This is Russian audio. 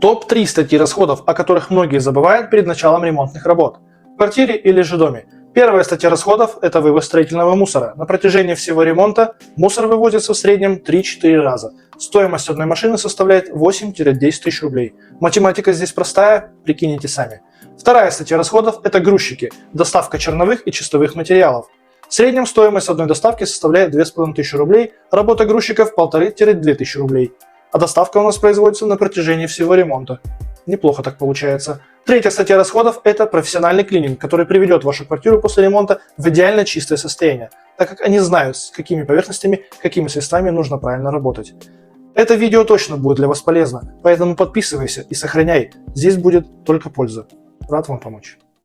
Топ-3 статьи расходов, о которых многие забывают перед началом ремонтных работ в квартире или же доме. Первая статья расходов – это вывоз строительного мусора. На протяжении всего ремонта мусор вывозится в среднем 3-4 раза. Стоимость одной машины составляет 8-10 тысяч рублей. Математика здесь простая, прикиньте сами. Вторая статья расходов – это грузчики, доставка черновых и чистовых материалов. В среднем стоимость одной доставки составляет 2500 рублей, работа грузчиков 1500-2000 рублей. А доставка у нас производится на протяжении всего ремонта. Неплохо так получается. Третья статья расходов – это профессиональный клининг, который приведет вашу квартиру после ремонта в идеально чистое состояние, так как они знают, с какими поверхностями, какими средствами нужно правильно работать. Это видео точно будет для вас полезно, поэтому подписывайся и сохраняй, здесь будет только польза. Рад вам помочь.